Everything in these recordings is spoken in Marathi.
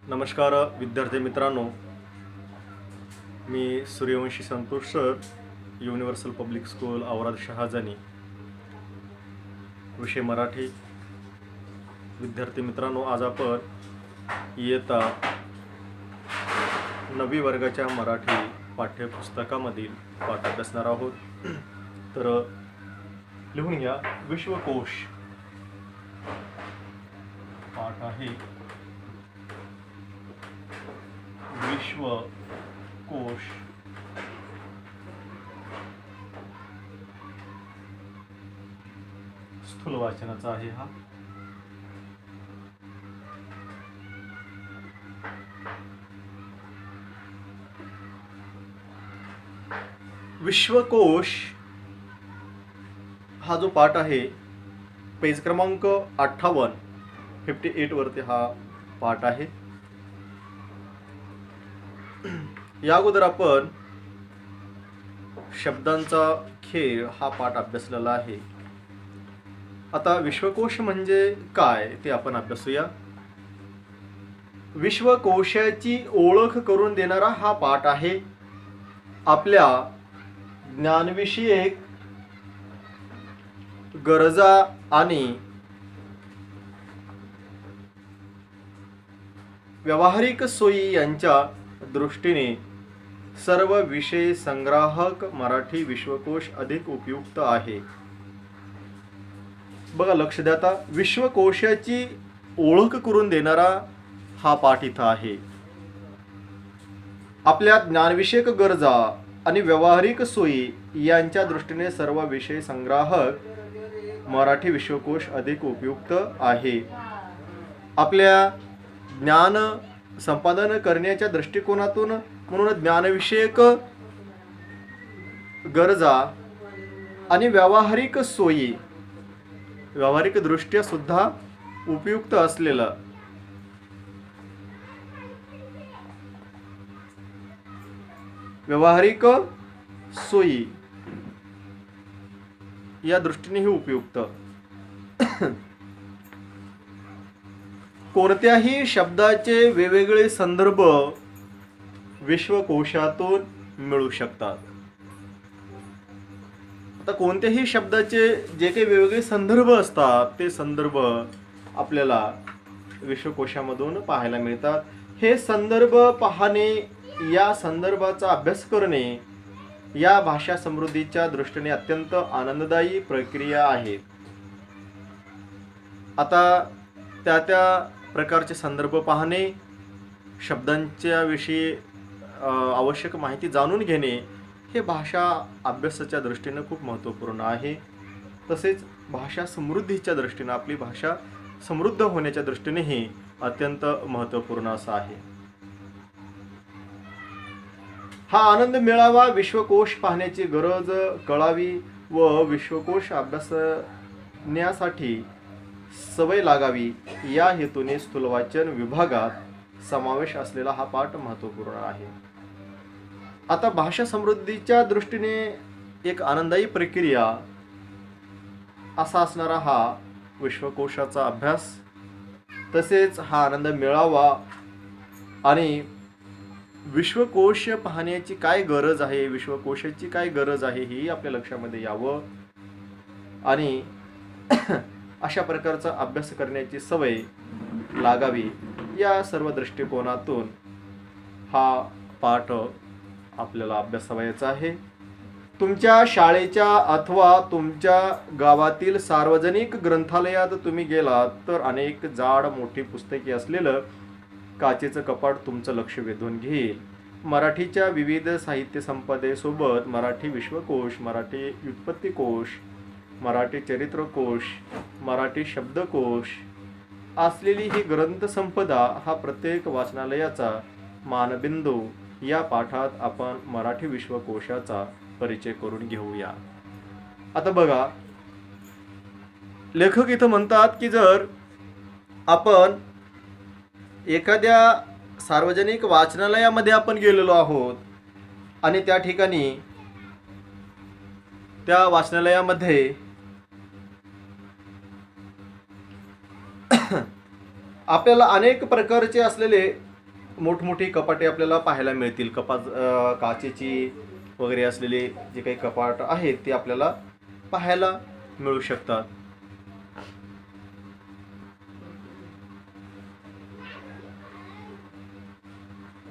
नमस्कार विद्यार्थी मित्रांनो, मी Suryavanshi Santosh sir, universal public school Aurad Shahajani, विषय मराठी. विद्यार्थी मित्रांनो, आज आपण इयत्ता 9वी वर्गाच्या मराठी पाठ्यपुस्तकामधील पाठ अभ्यासणार आहोत. तर लिहून घ्या, विश्वकोश पाठ आहे. विश्वकोश. स्थूल वाचनाचा आहे हा. विश्वकोश हा जो पाठ आहे, पेज क्रमांक 58 वरती हा पाठ आहे. या अगोदर आपण शब्दांचा खेळ हा पाठ अभ्यासलेला आहे. आता विश्वकोश म्हणजे काय ते आपण अभ्यासूया. विश्वकोशाची ओळख करून देणारा हा पाठ आहे. आपल्या ज्ञानविषयक गरजा आणि व्यावहारिक सोयी यांच्या दृष्टीने सर्व विषय संग्राहक मराठी विश्वकोश अधिक उपयुक्त आहे. बघा, लक्ष द्या. आता विश्वकोशाची ओळख करून देणारा हा पाठ इथं आहे. आपल्या ज्ञानविषयक गरजा आणि व्यावहारिक सोयी यांच्या दृष्टीने सर्व विषय संग्राहक मराठी विश्वकोश अधिक उपयुक्त आहे. आपल्या ज्ञान संपादन करण्याच्या दृष्टिकोनातून म्हणून ज्ञानविषयक गरजा आणि व्यावहारिक सोयी, व्यावहारिक दृष्ट्या सुद्धा उपयुक्त असलेलं व्यावहारिक सोयी या दृष्टीनेही उपयुक्त. कोणत्याही शब्दाचे वेगवेगळे संदर्भ विश्वकोशातून मिळू शकतात. आता कोणत्याही शब्दाचे जे काही वेगवेगळे संदर्भ असतात, ते संदर्भ आपल्याला विश्वकोशामधून पाहायला मिळतात. हे संदर्भ पाहणे, या संदर्भाचा अभ्यास करणे या भाषा समृद्धीच्या दृष्टीने अत्यंत आनंददायी प्रक्रिया आहे. आता त्या प्रकारचे संदर्भ पाहणे, शब्दांच्या विषयी आवश्यक माहिती जाणून घेणे हे भाषा अभ्यासाच्या दृष्टीने खूप महत्त्वपूर्ण आहे. तसेच भाषा समृद्धीच्या दृष्टीने, आपली भाषा समृद्ध होण्याच्या दृष्टीनेही अत्यंत महत्त्वपूर्ण असं आहे. हा आनंद मिळावा, विश्वकोश पाहण्याची गरज कळावी व विश्वकोश अभ्यासण्यासाठी सवय लागावी या हेतूने स्थूलवाचन विभागात समावेश असलेला हा पाठ महत्त्वपूर्ण आहे. आता भाषा समृद्धीच्या दृष्टीने एक आनंददायी प्रक्रिया असा असणारा हा विश्वकोशाचा अभ्यास, तसेच हा आनंद मिळावा आणि विश्वकोश पाहण्याची काय गरज आहे, विश्वकोशाची काय गरज आहे ही आपल्या लक्षामध्ये यावं आणि अशा प्रकारचा अभ्यास करण्याची सवय लागावी या सर्व दृष्टिकोनातून हा पाठ आपल्याला अभ्यासावयाचा आहे. तुमच्या शाळेच्या अथवा तुमच्या गावातील सार्वजनिक ग्रंथालयात तुम्ही गेलात तर अनेक जाड मोठी पुस्तके असलेलं काचेचं कपाट तुमचं लक्ष वेधून घेईल. मराठीच्या विविध साहित्य संपदेसोबत मराठी विश्वकोश, मराठी व्युत्पत्तिकोश, मराठी चरित्रकोश, मराठी शब्दकोश असलेली ही ग्रंथसंपदा हा प्रत्येक वाचनालयाचा मानबिंदू. या पाठात आपण मराठी विश्वकोशाचा परिचय करून घेऊया. आता बघा, लेखक इथं म्हणतात की जर आपण एखाद्या सार्वजनिक वाचनालयामध्ये आपण गेलेलो आहोत आणि त्या ठिकाणी त्या वाचनालयामध्ये आपल्याला अनेक प्रकारचे असलेले मोठमोठी कपाटे आपल्याला पाहायला मिळतील. काचेची वगैरे असलेले जे काही कपाट आहेत ते आपल्याला पाहायला मिळू शकतात.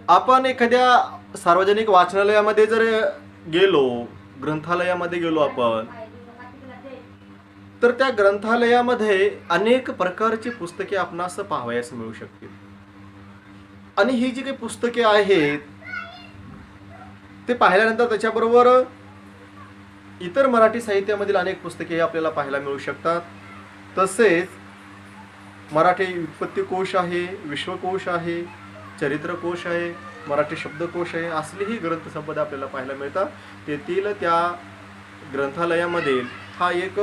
आपण एखाद्या सार्वजनिक वाचनालयामध्ये जर गेलो, ग्रंथालयामध्ये गेलो आपण, तर त्या ग्रंथालयामध्ये अनेक प्रकारची पुस्तके आपणास पाहावयास मिळू शकतील. आणि ही जी काही पुस्तके आहेत ते पाहिल्यानंतर त्याच्याबरोबर इतर मराठी साहित्यामधील अनेक पुस्तके आपल्याला पाहायला मिळू शकतात. तसेच मराठी व्युत्पत्तीकोश आहे, विश्वकोश आहे, चरित्रकोश आहे, मराठी शब्दकोश आहे, असलीही ग्रंथसंपदा आपल्याला पाहायला मिळतात. तेथील त्या ग्रंथालयामधील हा एक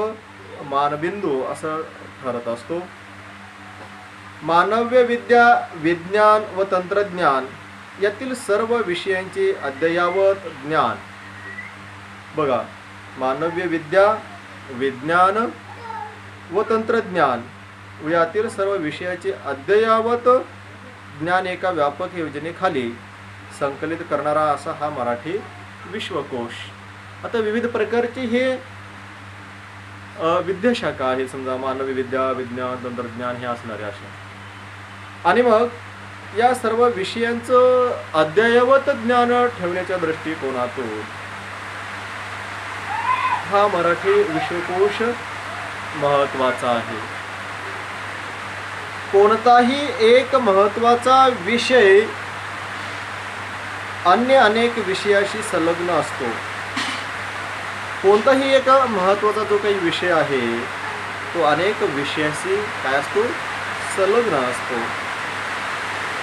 मानबिंदू असं ठरत असतो. मानव्य विद्या, विज्ञान व तंत्रज्ञान यातील सर्व विषयांचे अद्ययावत ज्ञान. बघा, मानव्य विद्या, विज्ञान व तंत्रज्ञान यातील सर्व विषयाचे अद्ययावत ज्ञान एका व्यापक योजनेखाली संकलित करणारा असा हा मराठी विश्वकोश. आता विविध प्रकारचे हे विद्याशाखा आहे. समजा मानवी विद्या, विज्ञान, तंत्रज्ञान हे असणारे अशा. आणि मग या सर्व विषयांचं अद्ययावत ज्ञान ठेवण्याच्या दृष्टिकोनातून हा मराठी विश्वकोश महत्त्वाचा आहे. कोणताही एक महत्त्वाचा विषय अन्य अनेक विषयाशी संलग्न असतो. कोणताही एक महत्त्वाचा जो काही विषय आहे तो अनेक विषयाशी काय असतो, संलग्न असतो.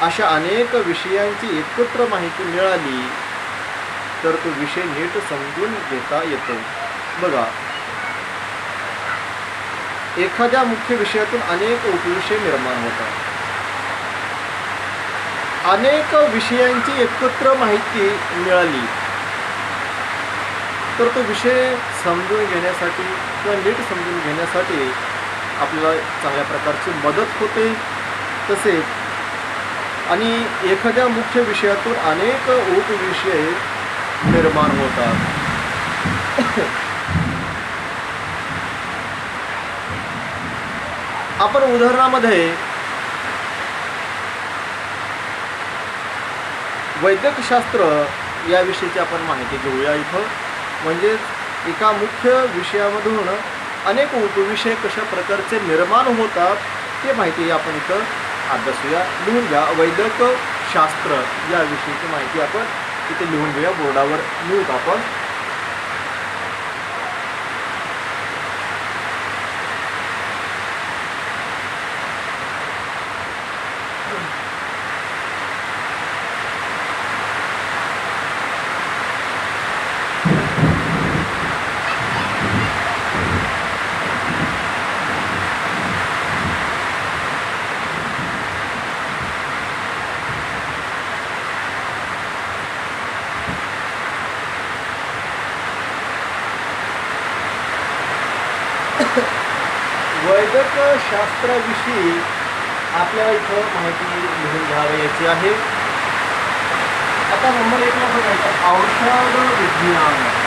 अशा अनेक विषयांची एकत्र माहिती मिळाली तर तो विषय नीट समजून घेता येतो. बघा, एखाद्या मुख्य विषयातून अनेक उपविषय निर्माण होतात. अनेक विषयांची एकत्र माहिती मिळाली तर तो विषय समजून घेण्यासाठी किंवा नीट समजून घेण्यासाठी आपल्याला चांगल्या प्रकारची मदत होते. तसेच आणि एखाद्या मुख्य विषयातून अनेक उपविषय निर्माण होतात. आपण उदाहरणामध्ये वैद्यकशास्त्र याविषयीची आपण माहिती घेऊया इथं. म्हणजे एका मुख्य विषयामधून अनेक उपविषय कशा प्रकारचे निर्माण होतात ते माहिती आपण इथं अभ्यासूया. लिहून घ्या, वैद्यकशास्त्र याविषयीची माहिती आपण इथे लिहून घेऊया. बोर्डावर लिहूत आपण. वैद्यकशास्त्राविषयी आपल्याला इथं माहिती लिहून घ्यावयाची आहे. आता नंबर 1 ला बघायचं, औषध विज्ञान.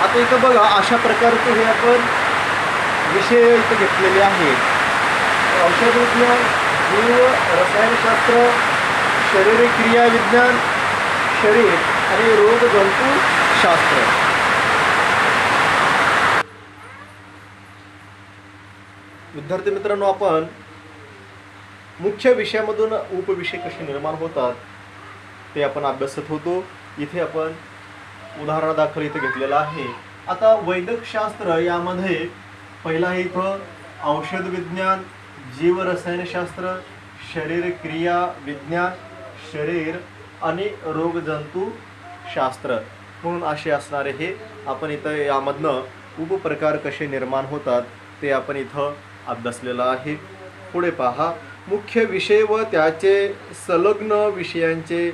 आता इथं बघा, अशा प्रकारचे हे आपण विषय इथं घेतलेले आहेत. औषध विज्ञान, जीव रसायनशास्त्र, शारीरिक क्रिया विज्ञान, शरीर आणि रोगजंतुशास्त्र. विद्यार्थी मित्रांनो, आपण मुख्य विषयामधून उपविषय कसे निर्माण होतात ते आपण अभ्यासत होतो. इथे आपण उदाहरणादाखल इथे घेतलेलं आहे. आता वैद्यकशास्त्र यामध्ये पहिला आहे इथं औषध विज्ञान, जीव रसायनशास्त्र, शरीर क्रिया विज्ञान, शरीर आणि रोगजंतुशास्त्र म्हणून असे असणारे हे आपण इथं यामधनं उपप्रकार कसे निर्माण होतात ते आपण इथं अभ्यासलेलं आहे. पुढे पहा, मुख्य विषय व त्याचे संलग्न विषयांचे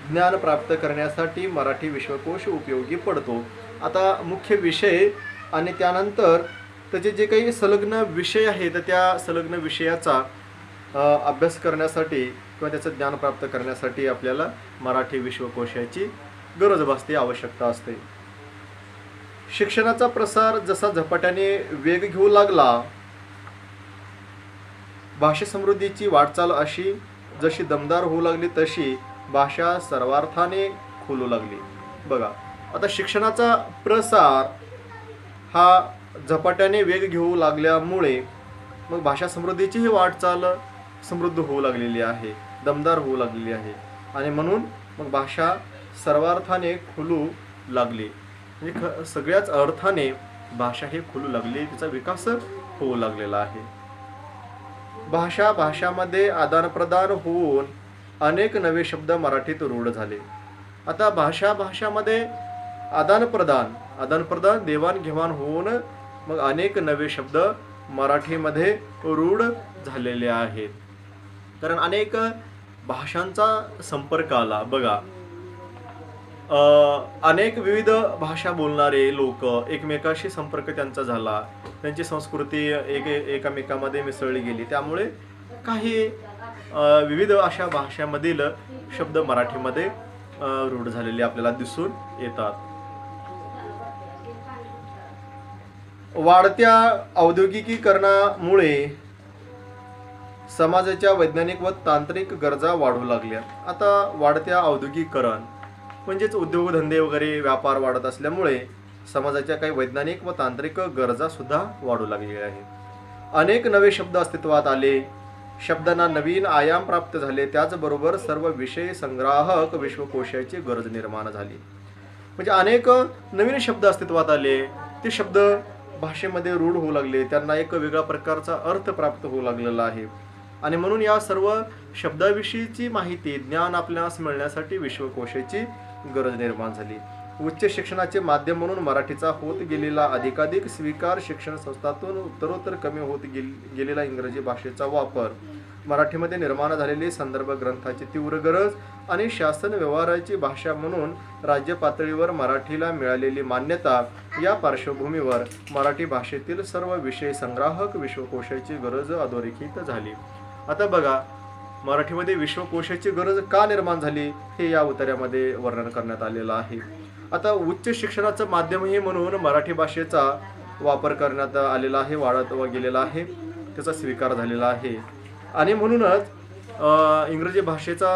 ज्ञान प्राप्त करण्यासाठी मराठी विश्वकोश उपयोगी पडतो. आता मुख्य विषय आणि त्यानंतर त्याचे जे काही संलग्न विषय आहेत त्या संलग्न विषयाचा अभ्यास करण्यासाठी किंवा त्याचं ज्ञान प्राप्त करण्यासाठी आपल्याला मराठी विश्वकोशाची गरज भासते, आवश्यकता असते. शिक्षणाचा प्रसार जसा झपाट्याने वेग घेऊ लागला, भाषा समृद्धीची वाटचाल अशी जशी दमदार होऊ लागली तशी भाषा सर्वार्थाने खुलू लागली. बघा, आता शिक्षणाचा प्रसार हा झपाट्याने वेग घेऊ लागल्यामुळे मग भाषा समृद्धीची ही वाटचाल समृद्ध होऊ लागलेली आहे, दमदार होऊ लागलेली आहे. आणि म्हणून मग भाषा सर्वार्थाने खुलू लागली. म्हणजे सगळ्याच अर्थाने भाषा ही खुलू लागली, तिचा विकास होऊ लागलेला आहे. भाषामध्ये आदानप्रदान होऊन अनेक नवे शब्द मराठीत रूढ झाले. आता भाषामध्ये आदानप्रदान देवाणघेवाण होऊन मग अनेक नवे शब्द मराठीमध्ये रूढ झालेले आहेत. कारण अनेक भाषांचा संपर्क आला. बघा, अनेक विविध भाषा बोलणारे लोक एकमेकाशी संपर्क त्यांचा झाला, त्यांची संस्कृती एकमेकांमध्ये मिसळली गेली. त्यामुळे काही विविध अशा भाषांमधील शब्द मराठीमध्ये रूढ झालेले आपल्याला दिसून येतात. वाढत्या औद्योगिकीकरणामुळे समाजाच्या वैज्ञानिक व तांत्रिक गरजा वाढू लागल्या. आता वाढत्या औद्योगिकीकरण म्हणजेच उद्योगधंदे वगैरे व्यापार वाढत असल्यामुळे समाजाच्या काही वैज्ञानिक व तांत्रिक गरजा सुद्धा वाढू लागलेल्या आहेत. अनेक नवे शब्द अस्तित्वात आले, शब्दांना नवीन आयाम प्राप्त झाले. त्याचबरोबर सर्व विषय संग्राहक विश्वकोशाची गरज निर्माण झाली. म्हणजे अनेक नवीन शब्द अस्तित्वात आले, ते शब्द भाषेमध्ये रूढ होऊ लागले, त्यांना एक वेगळ्या प्रकारचा अर्थ प्राप्त होऊ लागलेला आहे. आणि म्हणून या सर्व शब्दाविषयीची माहिती, ज्ञान आपल्यास मिळण्यासाठी विश्वकोशाची गरज निर्माण झाली. उच्च शिक्षणाचे माध्यम म्हणून मराठीचा होत गेलेला अधिकाधिक स्वीकार, शिक्षण संस्थातून उत्तरोत्तर कमी होत गेलेला इंग्रजी भाषेचा वापर, मराठीमध्ये निर्माण झालेली संदर्भ ग्रंथाची तीव्र गरज आणि शासन व्यवहाराची भाषा म्हणून राज्य पातळीवर मराठीला मिळालेली मान्यता या पार्श्वभूमीवर मराठी भाषेतील सर्व विषय संग्राहक विश्वकोशाची गरज अधोरेखित झाली. आता बघा, मराठीमध्ये विश्वकोशाची गरज का निर्माण झाली हे या उतार्यामध्ये वर्णन करण्यात आलेलं आहे. आता उच्च शिक्षणाचं माध्यमही म्हणून मराठी भाषेचा वापर करण्यात आलेला आहे, वाढत गेलेला आहे, त्याचा स्वीकार झालेला आहे. आणि म्हणूनच इंग्रजी भाषेचा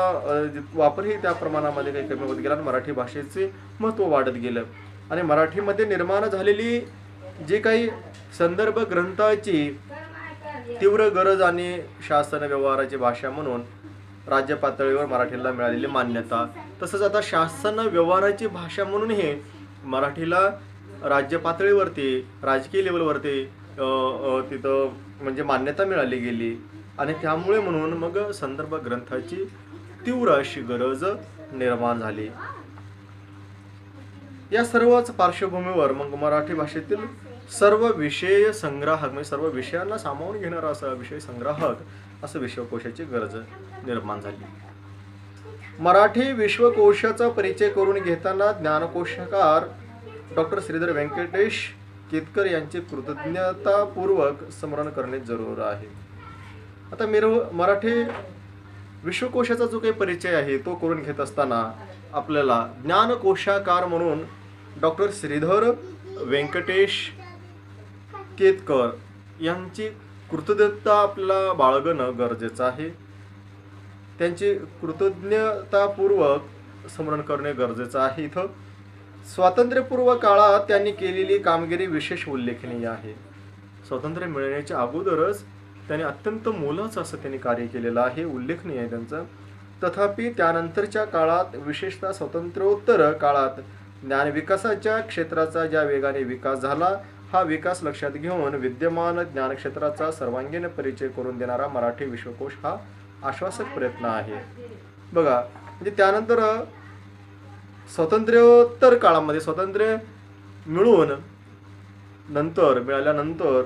वापरही त्या प्रमाणामध्ये काही कमी होत गेला आणि मराठी भाषेचे महत्त्व वाढत गेलं. आणि मराठीमध्ये निर्माण झालेली जी काही संदर्भ ग्रंथाची तीव्र गरज आणि शासन व्यवहाराची भाषा म्हणून राज्य पातळीवर मराठीला मिळालेली मान्यता, तसंच आता शासन व्यवहाराची भाषा म्हणून हे मराठीला राज्य पातळीवरती, राजकीय लेवलवरती तिथं म्हणजे मान्यता मिळाली गेली. आणि त्यामुळे म्हणून मग संदर्भ ग्रंथाची तीव्र अशी गरज निर्माण झाली. या सर्वच पार्श्वभूमीवर मग मराठी भाषेतील सर्व विषय संग्राहक म्हणजे सर्व विषयांना सामावून घेणारा असा विषय संग्राहक असं विश्वकोशाची गरज निर्माण झाली. मराठी विश्वकोशाचा परिचय करून घेताना ज्ञानकोशकार डॉक्टर श्रीधर व्यंकटेश केतकर यांचे कृतज्ञतापूर्वक स्मरण करणे जरूर आहे. आता मराठी विश्वकोशाचा जो काही परिचय आहे तो करून घेत असताना आपल्याला ज्ञानकोशाकार म्हणून डॉक्टर श्रीधर व्यंकटेश केतकर यांची कृतज्ञता आपल्याला बाळगणं गरजेचं आहे. त्यांची कृतज्ञतापूर्वक स्मरण करणे गरजेचं आहे. इथं स्वातंत्र्यपूर्व काळात त्यांनी केलेली कामगिरी विशेष उल्लेखनीय आहे. स्वातंत्र्य मिळण्याच्या अगोदरच त्यांनी अत्यंत मोलाचं असं त्यांनी कार्य केलेलं आहे, उल्लेखनीय आहे त्यांचं. तथापि त्यानंतरच्या काळात, विशेषतः स्वातंत्र्योत्तर काळात ज्ञानविकासाच्या क्षेत्राचा ज्या वेगाने विकास झाला, हा विकास लक्षात घेऊन विद्यमान ज्ञानक्षेत्राचा सर्वांगीण परिचय करून देणारा मराठी विश्वकोश हा आश्वासक प्रयत्न आहे. बघा, म्हणजे त्यानंतर स्वातंत्र्योत्तर काळामध्ये, स्वातंत्र्य मिळाल्यानंतर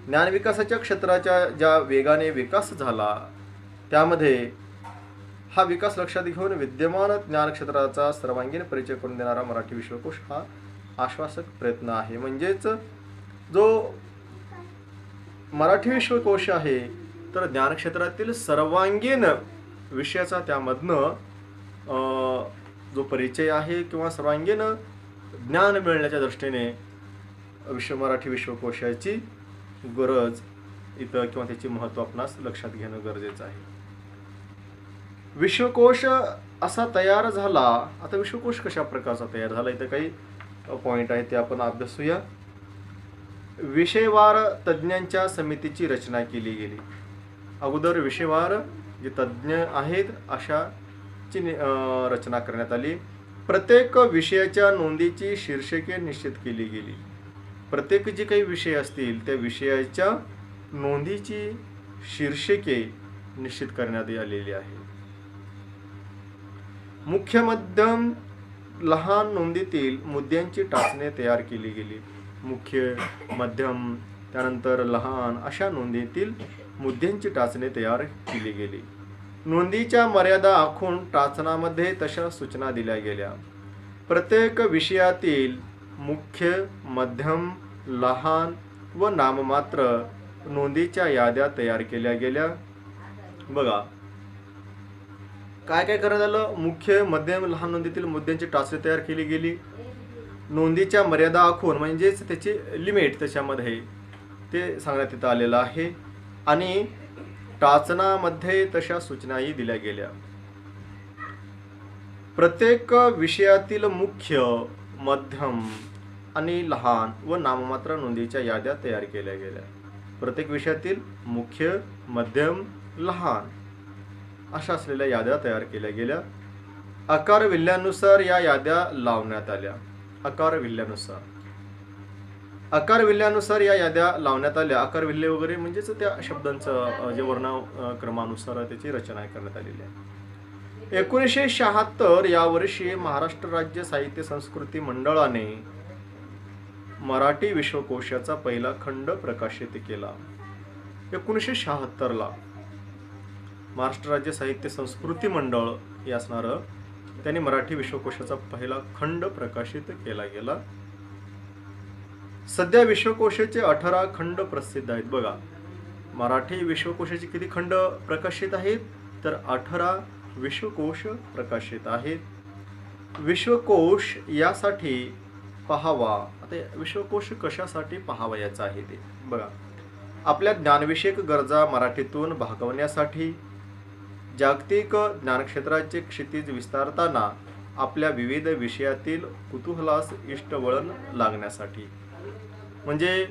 ज्ञानविकासाच्या क्षेत्राच्या ज्या वेगाने विकास झाला, त्यामध्ये हा विकास लक्षात घेऊन विद्यमान ज्ञानक्षेत्राचा सर्वांगीण परिचय करून देणारा मराठी विश्वकोश हा आश्वासक प्रयत्न आहे. म्हणजेच जो मराठी विश्वकोश आहे, तर ज्ञानक्षेत्रातील सर्वांगीण विषयाचा त्यामधनं जो परिचय आहे किंवा सर्वांगीण ज्ञान मिळण्याच्या दृष्टीने मराठी विश्वकोशाची गरज इथं किंवा त्याचे महत्त्व आपणास लक्षात घेणं गरजेचं आहे. विश्वकोश असा तयार झाला. आता विश्वकोश कशा प्रकारचा तयार झाला, इथं काही पॉईंट आहे ते आपण अभ्यासूया. विषयवार तज्ज्ञांच्या समितीची रचना केली गेली. अगोदर विषयवार जे तज्ज्ञ आहेत अशाची रचना करण्यात आली. प्रत्येक विषयाच्या नोंदीची शीर्षके निश्चित केली गेली. प्रत्येक जे काही विषय असतील त्या विषयाच्या नोंदीची शीर्षके निश्चित करण्यात आलेली आहे. मुख्य, मध्यम, लहान नोंदीतील मुद्द्यांची टाचणे तयार केली गेली. मुख्य, मध्यम, त्यानंतर लहान अशा नोंदीतील मुद्द्यांची टाचणे तयार केली गेली. नोंदीच्या मर्यादा आखून टाचनामध्ये तशा सूचना दिल्या गेल्या. प्रत्येक विषयातील मुख्य, मध्यम, लहान व नाममात्र नोंदीच्या याद्या तयार केल्या गेल्या. बघा, काय काय करण्यात आलं. मुख्य, मध्यम, लहान नोंदीतील मुद्द्यांची टाचणी तयार केली गेली. नोंदीच्या मर्यादा आखून म्हणजेच त्याची लिमिट त्याच्यामध्ये ते सांगण्यात येतं आलेलं आहे. आणि टाचनामध्ये तशा सूचनाही दिल्या गेल्या. प्रत्येक विषयातील मुख्य, मध्यम आणि लहान व नाममात्र नोंदीच्या याद्या तयार केल्या गेल्या. प्रत्येक विषयातील मुख्य, मध्यम, लहान अशा असलेल्या याद्या तयार केल्या गेल्या. आकार विल्ल्यानुसार या याद्या लावण्यात आल्या. आकार विल्ल्यानुसार या याद्या लावण्यात आल्या. आकार विल्ले वगैरे म्हणजेच त्या शब्दांचं जे वर्णक्रमानुसार त्याची रचना करण्यात आलेली आहे. 1976 या वर्षी महाराष्ट्र राज्य साहित्य संस्कृती मंडळाने मराठी विश्वकोशाचा पहिला खंड प्रकाशित केला. 1976 महाराष्ट्र राज्य साहित्य संस्कृती मंडळ हे असणारं त्यांनी मराठी विश्वकोशाचा पहिला खंड प्रकाशित केला गेला. सध्या विश्वकोशाचे 18 खंड प्रसिद्ध आहेत. बघा, मराठी विश्वकोशाचे किती खंड प्रकाशित आहेत, तर 18 विश्वकोश प्रकाशित आहेत. विश्वकोश यासाठी पाहावा. आता विश्वकोश कशासाठी पाहावा याचं आहे ते बघा. आपल्या ज्ञानविषयक गरजा मराठीतून भागवण्यासाठी, जागतिक ज्ञानक्षेत्राचे क्षितिज विस्तारताना आपल्या विविध विषयातील कुतूहलास इष्टवळण लागण्यासाठी. म्हणजे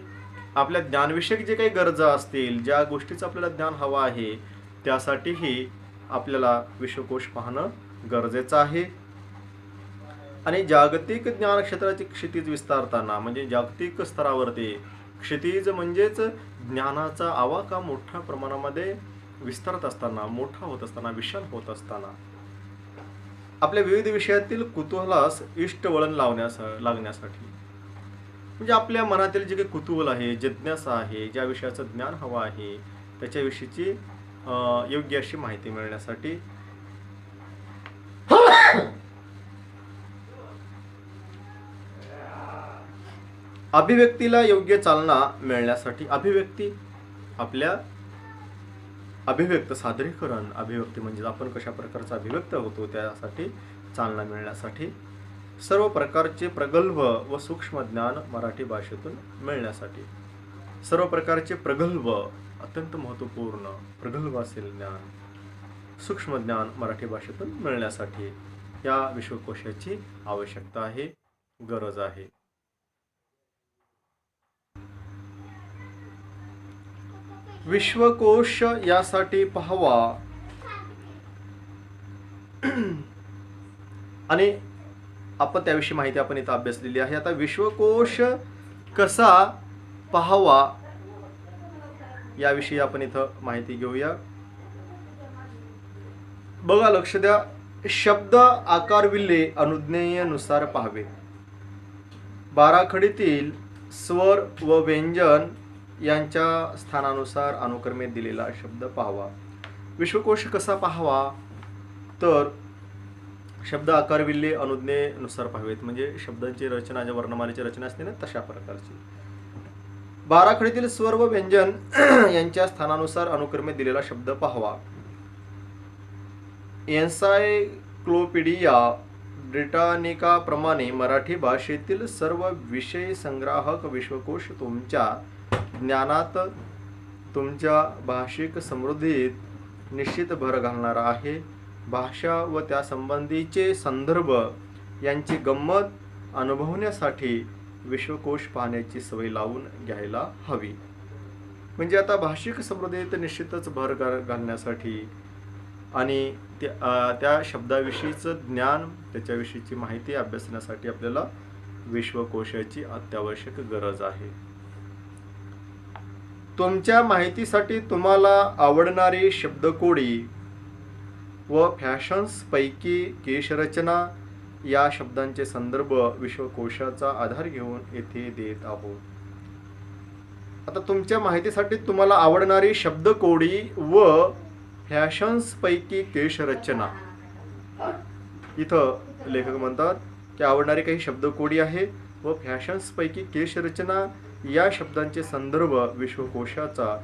आपल्या ज्ञानविषयक जे काही गरजा असतील, ज्या गोष्टीचं आपल्याला ज्ञान हवं आहे, त्यासाठीही आपल्याला विश्वकोश पाहणं गरजेचं आहे. आणि जागतिक ज्ञानक्षेत्राचे क्षितिज विस्तारताना म्हणजे जागतिक स्तरावरती क्षितिज म्हणजेच ज्ञानाचा आवाका मोठ्या प्रमाणामध्ये विस्तारत असताना, मोठा होत असताना, विशाल होत असताना आपल्या विविध विषयातील कुतूहलास इष्टवळण लागण्यासाठी. म्हणजे आपल्या मनातील जे काही कुतूहल आहे, जिज्ञासा आहे, ज्या विषयाचं ज्ञान हवं आहे त्याच्याविषयीची योग्य अशी माहिती मिळण्यासाठी. अभिव्यक्तीला योग्य चालना मिळण्यासाठी. अभिव्यक्ती आपल्या अभिव्यक्त सादरीकरण, अभिव्यक्ती म्हणजे आपण कशा प्रकारचा अभिव्यक्त होतो त्यासाठी चालना मिळण्यासाठी. सर्व प्रकारचे प्रगल्भ व सूक्ष्म ज्ञान मराठी भाषेतून मिळण्यासाठी. सर्व प्रकारचे प्रगल्भ, अत्यंत महत्त्वपूर्ण प्रगल्भ असेल ज्ञान, सूक्ष्म ज्ञान मराठी भाषेतून मिळण्यासाठी या विश्वकोशाची आवश्यकता आहे, गरज आहे. विश्वकोश यासाठी पाहावा आणि आपण त्याविषयी माहिती आपण इथं अभ्यासलेली आहे. आता विश्वकोश कसा पाहावा याविषयी आपण इथं माहिती घेऊया. बघा, लक्ष द्या. शब्द आकारविल्ले अनुज्ञेयनुसार पाहावे. बाराखडीतील स्वर व व्यंजन यांच्या स्थानानुसार अनुक्रमे दिलेला शब्द पाहावा. विश्वकोश कसा पाहावा तर शब्द आकारविल्ले अनुज्ञेनुसार पाहावेत. म्हणजे शब्दांची रचना, ज्या वर्णमालेची रचना असते ना, तशा प्रकारची. बाराखडीतील स्वर व व्यंजन यांच्या स्थानानुसार अनुक्रमे दिलेला शब्द पाहावा. एन्सायक्लोपीडिया ब्रिटानिकाप्रमाणे मराठी भाषेतील सर्व विषय संग्राहक विश्वकोश तुमच्या ज्ञानात, तुमच्या भाषिक समृद्धीत निश्चित भर घालणारा आहे. भाषा व त्या संबंधीचे संदर्भ यांची गंमत अनुभवण्यासाठी विश्वकोश पाहण्याची सवय लावून घ्यायला हवी. म्हणजे आता भाषिक समृद्धीत निश्चितच भर घालण्यासाठी आणि त्या शब्दाविषयीचं ज्ञान, त्याच्याविषयीची माहिती अभ्यासण्यासाठी आपल्याला विश्वकोशाची अत्यावश्यक गरज आहे. तुमच्या माहितीसाठी तुम्हाला आवडणारी शब्दकोडी व फॅशन्स पैकी केशरचना या शब्दांचे संदर्भ विश्वकोशाचा आधार घेऊन येथे देत आहोत. आता तुमच्या माहितीसाठी तुम्हाला आवडणारी शब्दकोडी व फॅशन्स पैकी केशरचना, इथं लेखक म्हणतात की आवडणारी काही शब्दकोडी आहे व फॅशन्स पैकी केशरचना या शब्दांचे संदर्भ विश्वकोशाचा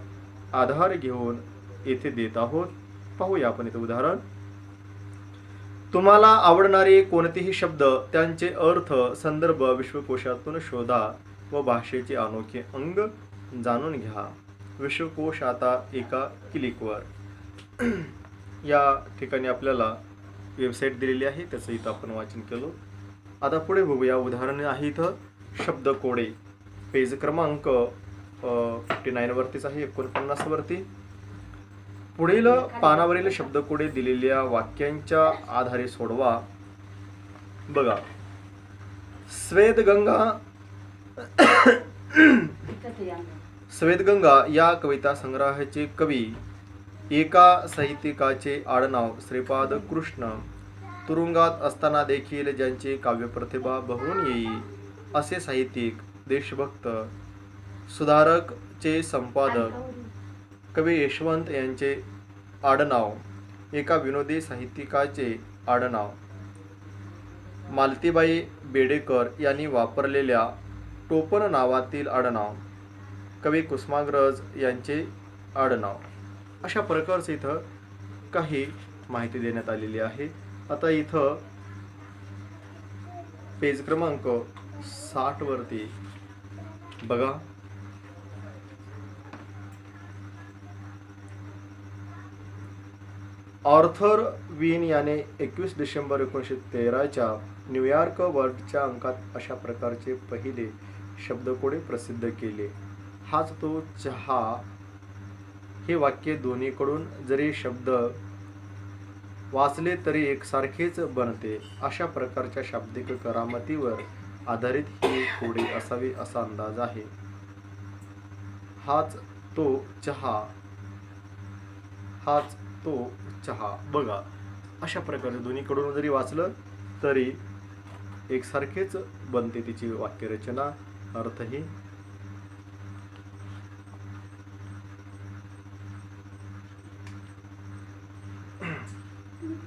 आधार घेऊन येथे देत आहोत. पाहूया आपण इथे उदाहरण. तुम्हाला आवडणारे कोणतेही शब्द, त्यांचे अर्थ, संदर्भ विश्वकोशातून शोधा व भाषेचे अनोखे अंग जाणून घ्या. विश्वकोश आता एका क्लिकवर. या ठिकाणी आपल्याला वेबसाईट दिलेली आहे, त्याचं इथं आपण वाचन केलं. आता पुढे बघूया. उदाहरण आहे इथं शब्दकोडे. पेज क्रमांक 59 वरतीच आहे, 49 वरती. पुढील पानावरील शब्दकोडे दिलेल्या वाक्यांच्या आधारे सोडवा. बघा, श्वेतगंगा या कविता संग्रहाचे कवी, एका साहित्यिकाचे आडनाव श्रीपाद कृष्ण, तुरुंगात असताना देखील ज्यांची काव्यप्रतिभा बहरून येई असे साहित्यिक, देशभक्त, सुधारक चे संपादक कवी यशवंत यांचे आडनाव, एका विनोदी साहित्यिकाचे आडनाव, मालतीबाई बेडेकर यांनी वापरलेल्या टोपण नावातील आडनाव, कवी कुसुमाग्रज यांचे आडनाव. अशा प्रकारचे इथं काही माहिती देण्यात आलेली आहे. आता इथं पेज क्रमांक 60 वरती बघा, आर्थर विन याने 21 डिसेंबर 1913च्या न्यूयॉर्क वर्ल्डच्या अंकात अशा प्रकारचे पहिले शब्दकोडे प्रसिद्ध केले. हाच तो चहा. हे वाक्य दोन्हीकडून जरी शब्द वाचले तरी एकसारखेच बनते. अशा प्रकारच्या शाब्दिक करामतीवर आधारित ही कोडी असावी असा अंदाज आहे. हाच तो चहा, हाच तो चहा. बघा, अशा प्रकारे दोन्हीकडून जरी वाचलं तरी एकसारखेच बनते तिची वाक्यरचना, अर्थही.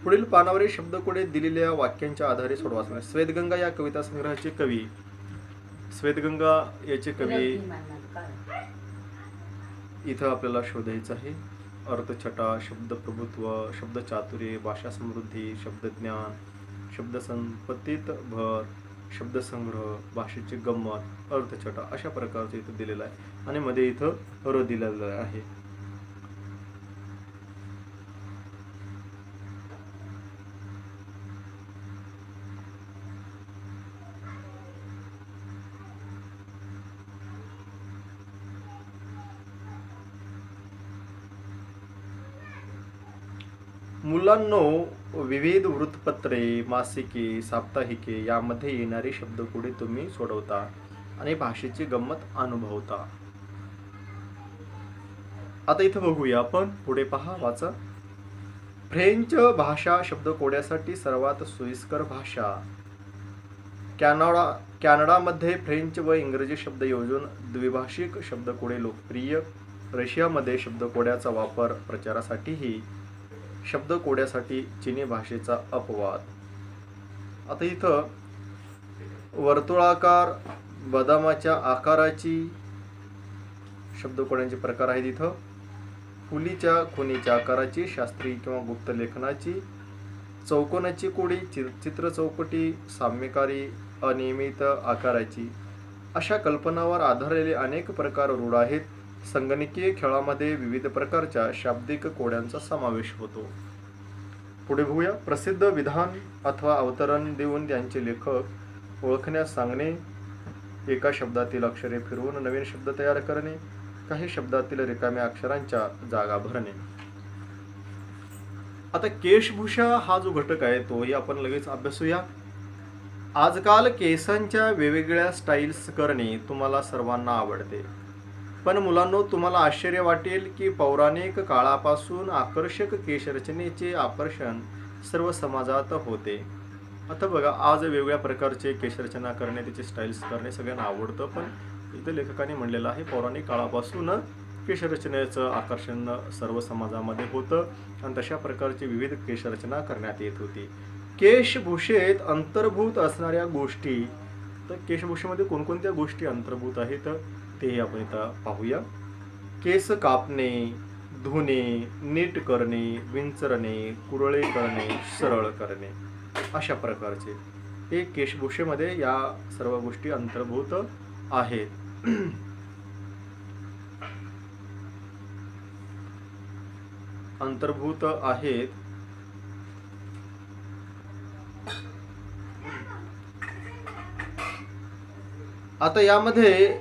पुढील पानावरील शब्दकोडे दिलेल्या वाक्यांच्या आधारे सोडवा. श्वेतगंगा या कविता संग्रहाचे कवी, श्वेतगंगा याचे कवी इथं आपल्याला शोधायचं आहे. अर्थछटा, शब्दप्रभुत्व, शब्दचातुर्य, भाषा समृद्धी, शब्दज्ञान, शब्दसंपत्तीत भर, शब्दसंग्रह, भाषेची गंमत, अर्थछटा अशा प्रकारचं इथं दिलेलं आहे आणि मध्ये इथं र दिलेलं आहे. मुलांनो, विविध वृत्तपत्रे, मासिके, साप्ताहिके यामध्ये येणारी शब्दकोडी तुम्ही सोडवता आणि भाषेची गंमत अनुभवता. आता इथं बघूया आपण, पुढे पहा, वाचा. फ्रेंच भाषा शब्दकोड्यासाठी सर्वात सोयीस्कर भाषा. कॅनडामध्ये फ्रेंच व इंग्रजी शब्द योजून द्विभाषिक शब्दकोडे लोकप्रिय. रशियामध्ये शब्दकोड्याचा वापर प्रचारासाठीही. शब्दकोड्यासाठी चिनी भाषेचा अपवाद. आता इथं वर्तुळाकार, बदामाच्या आकाराची शब्दकोड्यांचे प्रकार आहेत. इथं फुलीच्या खुणीच्या आकाराची, शास्त्रीय किंवा गुप्त लेखनाची, चौकोनाची कोडी, चित्र चौकटी, साम्यकारी, अनियमित आकाराची अशा कल्पनावर आधारलेले अनेक प्रकार रूढ आहेत. संगणकीय खेळामध्ये विविध प्रकारच्या शाब्दिक कोड्यांचा समावेश होतो. पुढे बघूया. प्रसिद्ध विधान अथवा अवतरण देऊन त्यांचे लेखक ओळखण्यास सांगणे. एका शब्दातील अक्षरे फिरवून नवीन शब्द तयार करणे. काही शब्दातील रिकाम्या अक्षरांच्या जागा भरणे. आता केशभूषा हा जो घटक आहे तोही आपण लगेच अभ्यासूया. आजकाल केसांच्या वेगवेगळ्या स्टाईल्स करणे तुम्हाला सर्वांना आवडते. पण मुलांनो, तुम्हाला आश्चर्य वाटेल की पौराणिक काळापासून आकर्षक केशरचनेचे आकर्षण सर्व समाजात होते. आता बघा, आज वेगवेगळ्या प्रकारचे केशरचना करणे, त्याची स्टाईल्स करणे सगळ्यांना आवडतं. पण इथं लेखकाने म्हणलेलं आहे पौराणिक काळापासून केशरचनेचं आकर्षण सर्व समाजामध्ये होतं आणि तशा प्रकारची विविध केशरचना करण्यात येत होती. केशभूषेत अंतर्भूत असणाऱ्या गोष्टी. तर केशभूषेमध्ये कोणकोणत्या गोष्टी अंतर्भूत आहेत तेही आपण इथं पाहूया. केस कापणे, धुणे, नीट करणे, विंचरणे, कुरळे करणे, सरळ करणे अशा प्रकारचे हे केशभूषेमध्ये या सर्व गोष्टी अंतर्भूत आहेत. अंतर्भूत आहेत. आता यामध्ये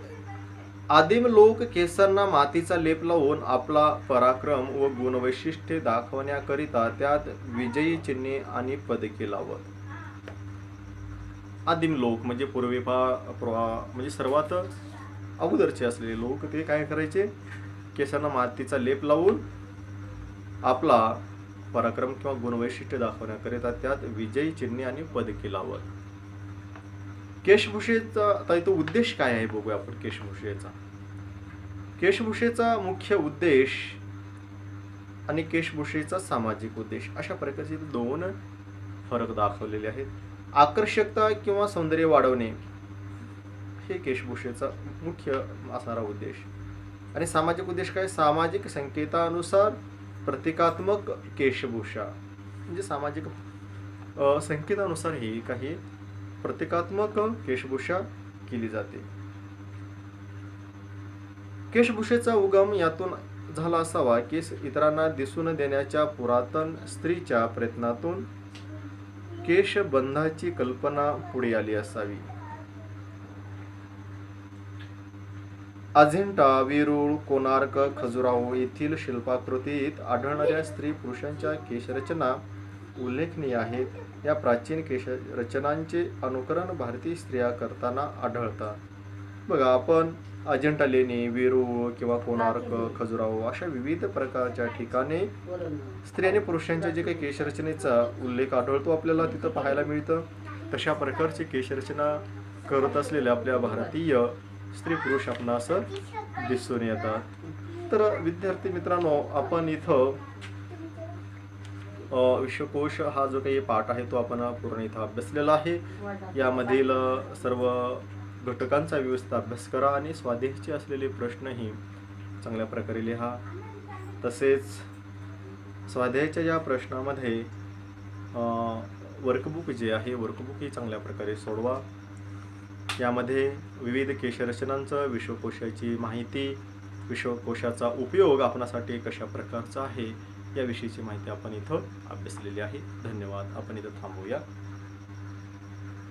आदिम लोक केसांना मातीचा लेप लावून आपला पराक्रम व गुणवैशिष्ट्ये दाखवण्याकरिता त्यात विजयी चिन्हे आणि पदके लावत. आदिम लोक म्हणजे म्हणजे सर्वात अगोदरचे असलेले लोक ते काय करायचे, केसांना मातीचा लेप लावून आपला पराक्रम किंवा गुणवैशिष्ट्य दाखवण्याकरिता त्यात विजयी चिन्हे आणि पदके लावत. केशभूषेचा आता इथं उद्देश काय आहे बघूया आपण. केशभूषेचा मुख्य उद्देश आणि केशभूषेचा सामाजिक उद्देश अशा प्रकारचे दोन फरक दाखवलेले आहेत. आकर्षकता किंवा सौंदर्य वाढवणे हे केशभूषेचा मुख्य असणारा उद्देश आणि सामाजिक उद्देश काय, सामाजिक संकेतानुसार प्रतिकात्मक केशभूषा म्हणजे सामाजिक संकेतानुसार ही काही प्रतिकात्मक केशभूषा केली जाते. केशभूषेचा उगम यातून झाला असावा. केस इतरांना दिसून देण्याच्या पुरातन स्त्रीच्या प्रयत्नातून केशबंधाची कल्पना पुढे आली असावी. अजिंठा, वेरूळ, कोणार्क, खजुराहो येथील शिल्पाकृतीत आढळणाऱ्या स्त्री पुरुषांच्या केशरचना उल्लेखनीय आहेत. या प्राचीन केशरचनांचे अनुकरण भारतीय स्त्रिया करताना आढळतात. बघा, आपण अजिंठा लेणी, वेरूळ किंवा कोणार्क, खजुराहो अशा विविध प्रकारच्या ठिकाणी स्त्री आणि पुरुषांच्या जे काही केशरचनेचा उल्लेख आढळतो आपल्याला तिथं पाहायला मिळतं. तशा प्रकारची केशरचना करत असलेल्या आपल्या भारतीय स्त्री पुरुष आपणास दिसून येतात. तर विद्यार्थी मित्रांनो, आपण इथं विश्वकोश हा जो काही पाठ आहे तो आपण पूर्ण इथं अभ्यासलेला आहे. यामधील सर्व घटकांचा व्यवस्थित अभ्यास करा आणि स्वाध्यायाचे असलेले प्रश्नही चांगल्या प्रकारे लिहा. तसेच स्वाध्यायाच्या या प्रश्नामध्ये वर्कबुक जे आहे वर्कबुकही चांगल्या प्रकारे सोडवा. यामध्ये विविध केशरचनांचं, विश्वकोशाची माहिती, विश्वकोशाचा उपयोग आपणासाठी कशा प्रकारचा आहे याविषयीची माहिती आपण इथं अभ्यासलेली आहे. धन्यवाद. आपण इथं थांबूया.